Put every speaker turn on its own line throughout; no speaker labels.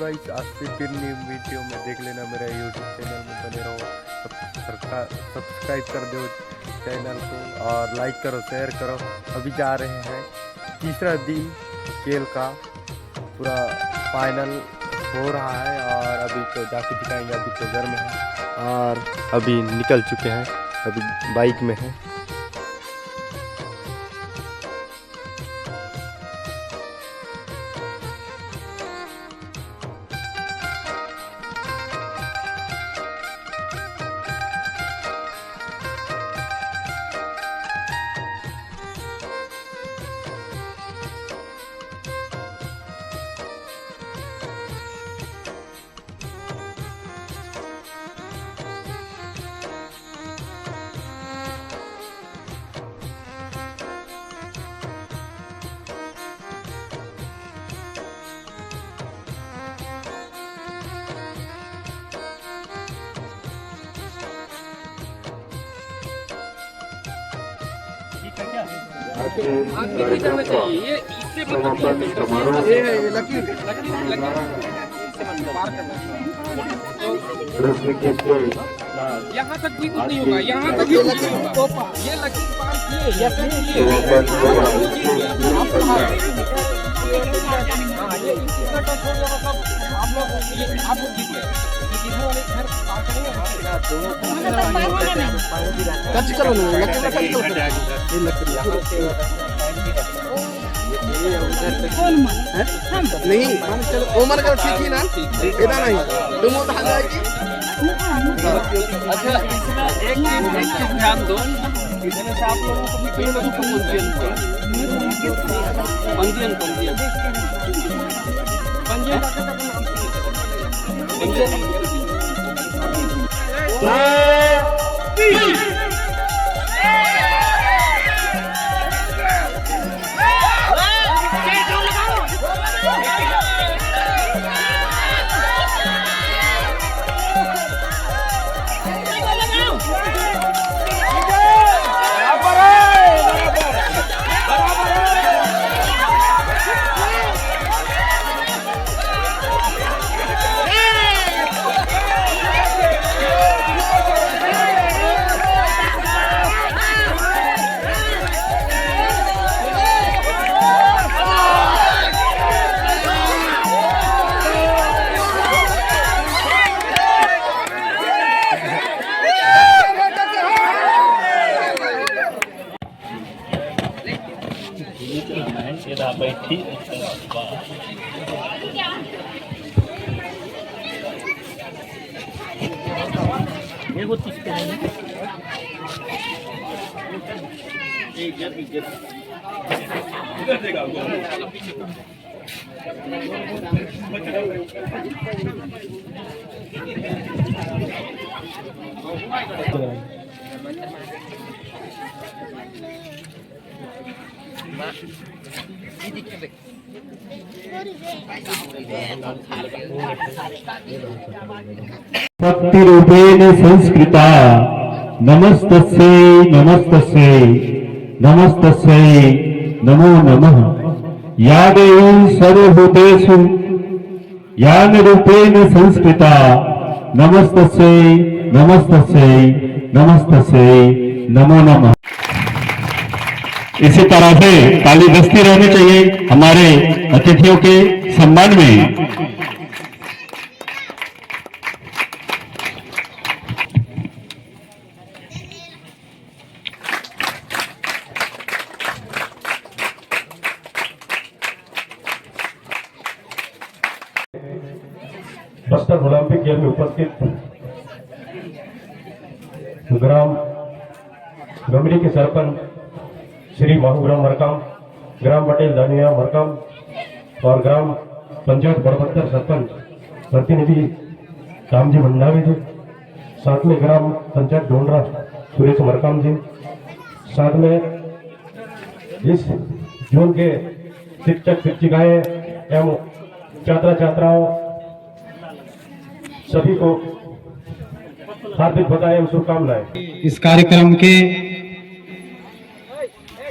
Guys, आज से फिर न्यू वीडियो में देख लेना। मेरा यूट्यूब चैनल में बने रहो, सब्सक्राइब कर दो चैनल को और लाइक करो, शेयर करो। अभी जा रहे हैं तीसरा दिन खेल का, पूरा फाइनल हो रहा है और अभी तो जाके दिखाएंगे। अभी तो घर में है और अभी निकल चुके हैं, अभी बाइक में है।
यहाँ तक भी कुछ नहीं होगा, यहाँ तक भी कुछ नहीं होगा। ये लकी पार किए, ये इतना टच हो गया, मतलब आप लोग आप लोग जीत गए। टच करो ना, नहीं उमर का ठीक ही ना, इधर नहीं तुम तो हाल जाएगी। अच्छा, इसमें एक चीज ध्यान दो, इसमें से आप लोगों को भी कई लोगों को पंजीयन बैठी
भक्तिरूपेण संस्कृता नमस्तस्यै नमस्तस्यै नमस्तस्यै नमो नमः। या देवी सर्वभूतेषु ज्ञानरूपेण संस्कृता नमस्तस्यै नमस्तस्यै नमस्तस्यै नमो नमः। इसी तरह से ताली बजती रहनी चाहिए हमारे अतिथियों के सम्मान में।
बस्तर ओलंपिक खेल में उपस्थित ग्राम गमरी के सरपंच श्री महाग्राम मरकाम, ग्राम पटेल दानिया मरकाम और ग्राम पंचायत बड़पत्थर सरपंच प्रतिनिधि रामजी भंडारी जी, साथ में ग्राम पंचायत ढोंडरा सुरेश मरकाम जी, साथ में इस जोन के शिक्षक शिक्षिकाएं एवं छात्र छात्राओं सभी को हार्दिक बधाई एवं शुभकामनाएं।
इस कार्यक्रम के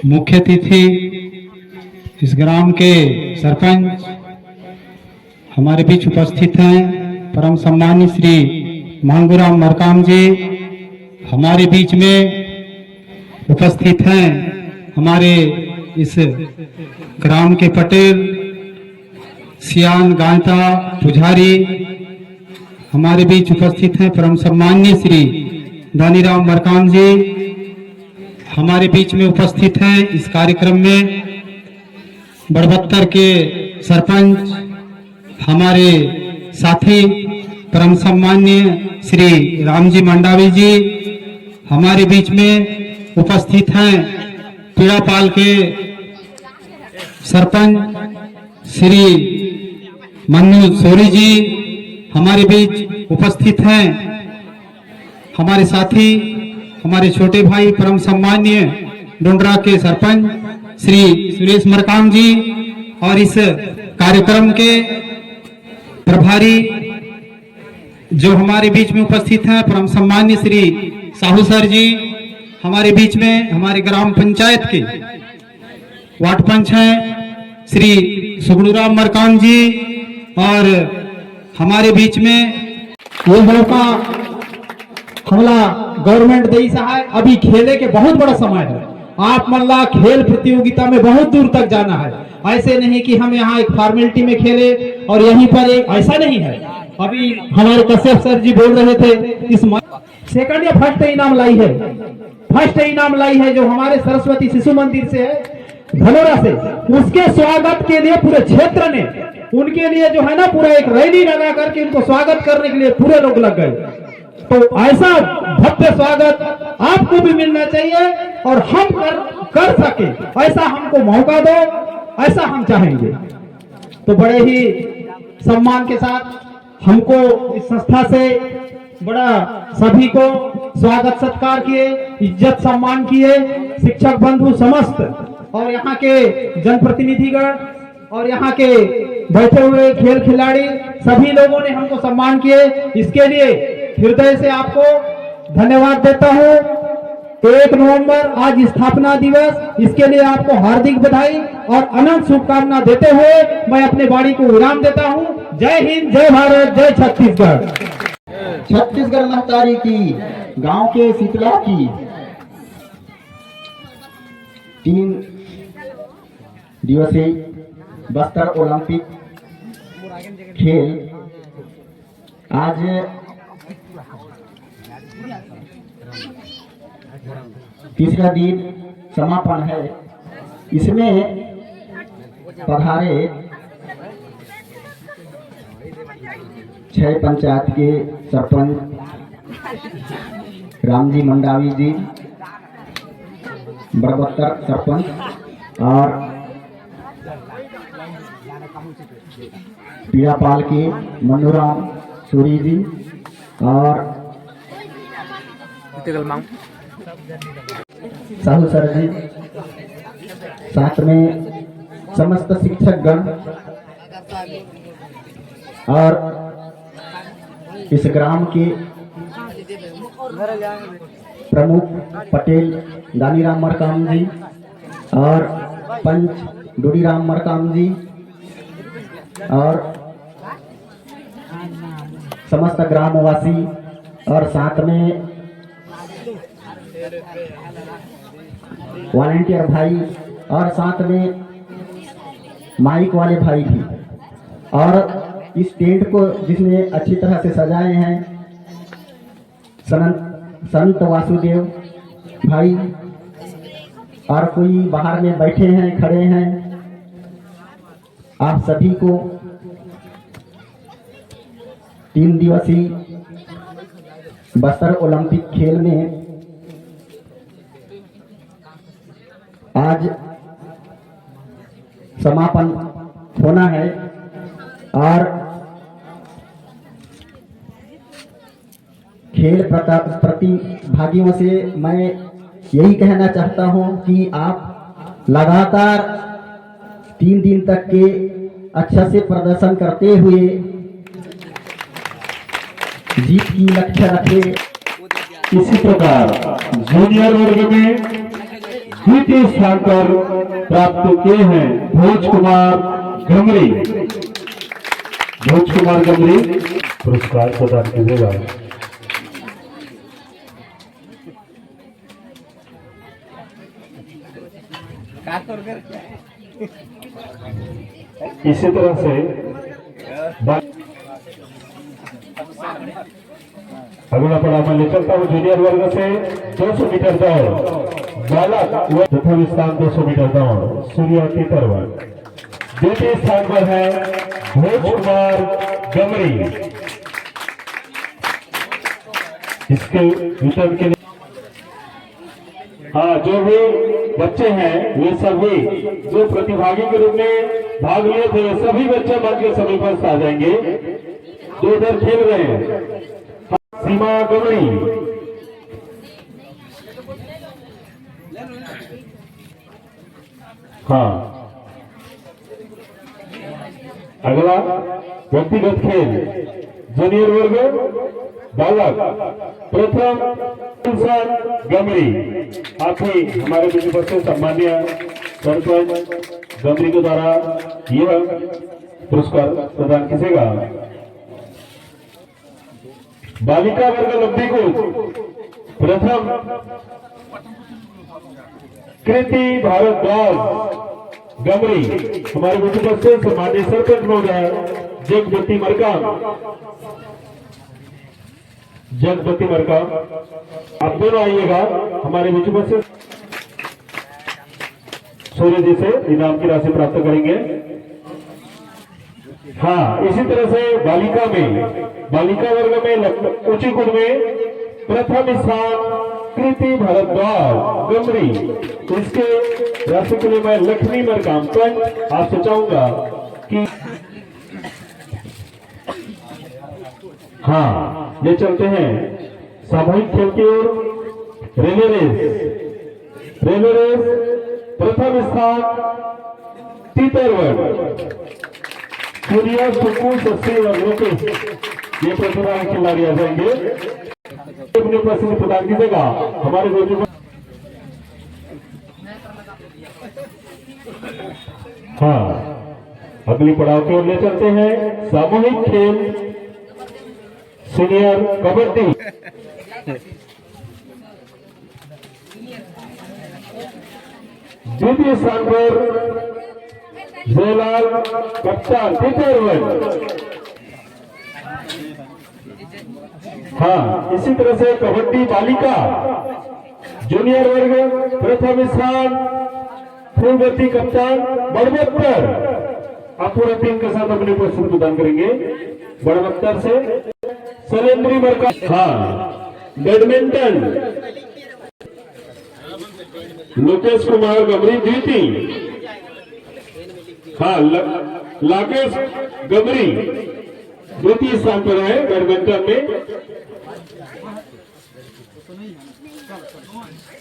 मुख्य अतिथि इस ग्राम के सरपंच
हमारे बीच उपस्थित हैं परम सम्मानीय श्री मांगूराम मरकाम जी। हमारे बीच में उपस्थित हैं हमारे इस ग्राम के पटेल सियान गांता पुजारी। हमारे बीच उपस्थित हैं परम सम्मानीय श्री दानीराम मरकाम जी। हमारे बीच में उपस्थित हैं इस कार्यक्रम में बड़बत्तर के सरपंच हमारे साथी परम सम्मान्य श्री रामजी मंडावी जी। हमारे बीच में उपस्थित हैं पीड़ापाल के सरपंच श्री मन्नू सोरी जी। हमारे बीच उपस्थित हैं हमारे साथी हमारे छोटे भाई परम सम्मान्य डोंडरा के सरपंच श्री सुरेश मरकाम जी और इस कार्यक्रम के प्रभारी जो हमारे बीच में उपस्थित हैं परम सम्मान्य श्री साहू सर जी। हमारे बीच में हमारे ग्राम पंचायत के वार्ड पंच हैं श्री सुगुणुराम मरकाम जी और हमारे बीच में ये मौका हमला गवर्नमेंट दे है। अभी खेले के बहुत बड़ा समय है। आप मल्ला खेल प्रतियोगिता में बहुत दूर तक जाना है। ऐसे नहीं कि हम यहाँ एक फॉर्मेलिटी में खेले और यहीं पर एक, ऐसा नहीं है। अभी हमारे कश्यप सर जी बोल रहे थे इस सेकंड या फर्स्ट इनाम लाई है, फर्स्ट इनाम लाई है जो हमारे सरस्वती शिशु मंदिर से है धनोरा से। उसके स्वागत के लिए पूरे क्षेत्र ने उनके लिए जो है ना पूरा एक रैली लगा करके उनको स्वागत करने के लिए पूरे लोग लग गए। तो ऐसा भव्य स्वागत आपको भी मिलना चाहिए और हम कर सके ऐसा हमको मौका दो, ऐसा हम चाहेंगे। तो बड़े ही सम्मान के साथ हमको इस संस्था से बड़ा सभी को स्वागत सत्कार किए, इज्जत सम्मान किए, शिक्षक बंधु समस्त और यहाँ के जनप्रतिनिधिगण और यहाँ के बैठे हुए खेल खिलाड़ी सभी लोगों ने हमको सम्मान किए। इसके लिए हृदय से आपको धन्यवाद देता हूँ। 1 नवंबर आज स्थापना दिवस, इसके लिए आपको हार्दिक बधाई और अनंत शुभकामना देते हुए मैं अपने वाणी को विराम देता हूँ। जय हिंद, जय भारत, जय छत्तीसगढ़।
छत्तीसगढ़ महतारी की, गांव के शीतला की 3 दिवसीय बस्तर ओलंपिक खेल आज तीसरा दिन समापन है। इसमें पधारे 6 पंचायत के सरपंच रामजी मंडावी जी, बड़बत्तर सरपंच और पीड़ापाल के मन्नूराम सूरी जी और साहू सर जी, साथ में समस्त शिक्षक गण और इस ग्राम के प्रमुख पटेल दानीराम मरकाम जी और पंच डोडीराम मरकाम जी और समस्त ग्रामवासी और साथ में वॉलंटियर भाई और साथ में माइक वाले भाई भी और इस टेंट को जिसने अच्छी तरह से सजाए हैं संत वासुदेव भाई और कोई बाहर में बैठे हैं खड़े हैं। आप सभी को 3 दिवसीय बस्तर ओलंपिक खेल में आज समापन होना है और खेल प्रतिभागियों से मैं यही कहना चाहता हूं कि आप लगातार 3 दिन तक के अच्छा से प्रदर्शन करते हुए जीत की लक्ष्य रखें।
इसी प्रकार जूनियर वर्ग में द्वितीय स्थान पर प्राप्त किए हैं भोज कुमार घमरी। भोज कुमार गमरी पुरस्कार प्रदान कीजिएगा। इसी तरह से अगला पड़ाव में ले चलता हूँ जूनियर वर्ग से 200 मीटर दौड़ बालक प्रथम स्थान 200 मीटर दौड़ सूर्य तीतरवन। द्वितीय स्थान पर है भोज कुमार गमरी। इसके वितरण के लिए हाँ, जो भी बच्चे हैं वे सभी जो प्रतिभागी के रूप में भाग लिए थे सभी बच्चे मंच के समीप आ जाएंगे जो इधर खेल रहे हैं। सीमा गमरी, हाँ अगला व्यक्तिगत खेल जूनियर वर्ग बालक प्रथम गमरी। आप ही हमारे बीच पर से सम्मान्य सरपंच गमरी के द्वारा यह पुरस्कार प्रदान कीजिएगा। बालिका वर्ग लब्धि को प्रथम कृति भारद्वाज गमरी। हमारे बीच पर से सम्मान्य सरपंच महोदय जगपति मरकाम आप दोनों आइएगा हमारे बीच में से सूर्य जी से इनाम की राशि प्राप्त करेंगे। हाँ, इसी तरह से बालिका वर्ग में ऊंची कुंड में प्रथम स्थान कृति भारद्वाज गमरी। इसके राशि के लिए मैं लक्ष्मी मरकाम पंच आपसे चाहूंगा कि हाँ ये चलते हैं सामूहिक खेल की ओर। रेले रेस प्रथम स्थान तीतरवन सूर्या सुकू शशि और लोकेश ये प्रतिभा खिलाड़ी आ जाएंगे। अपनी उपस्थिति प्रदान कीजिएगा हमारे गोजू। हाँ, अगली पड़ाव की ओर ले चलते हैं सामूहिक खेल सीनियर कबड्डी। द्वितीय स्थान पर जयलाल कप्तान तीतरवन। हाँ, इसी तरह से कबड्डी बालिका जूनियर वर्ग प्रथम स्थान फूलवती कप्तान बड़बत्तर। आप पूरा टीम के साथ अपनी उपस्थिति प्रदान करेंगे। बड़बत्तर से सलेंद्री मरका। हाँ, बैडमिंटन लोकेश कुमार गमरी द्वितीय। हाँ, लाकेश गमरी द्वितीय स्थान पर है बैडमिंटन में।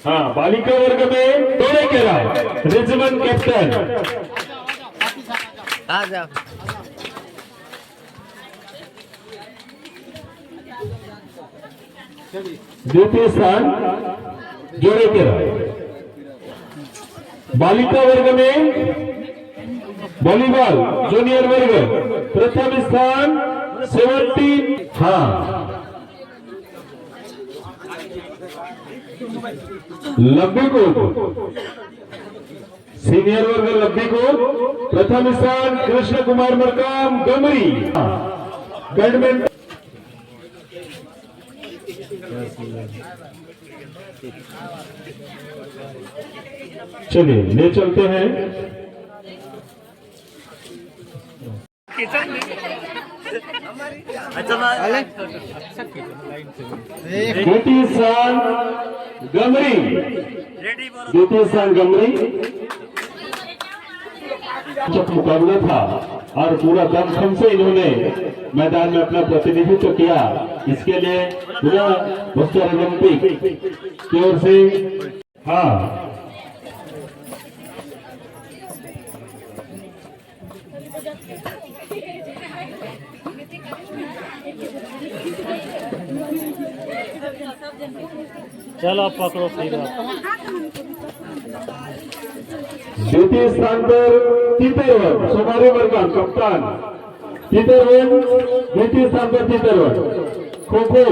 हाँ, बालिका वर्ग में तोड़े केरा रिजमन कैप्टन। द्वितीय स्थान जोड़े केरा। बालिका वर्ग में वॉलीबॉल जूनियर वर्ग प्रथम स्थान 17। हाँ, लंबी को सीनियर वर्ग लंबी को प्रथम स्थान कृष्ण कुमार मरकाम गमरी। बैडमिंटन चलिए ले चलते हैं द्वितीय स्थान गमरी। द्वितीय स्थान गमरी जब मुकाबला था और पूरा दमखम से इन्होंने मैदान में अपना प्रतिनिधित्व किया। इसके लिए पूरा बस्तर ओलंपिक की ओर से हाँ
चलो पकड़ो फिर।
द्वितीय स्थान पर तीतरवन सोमारी मरकाम कप्तान चितरवन द्वितीय स्थान पर चितरवन। खो खो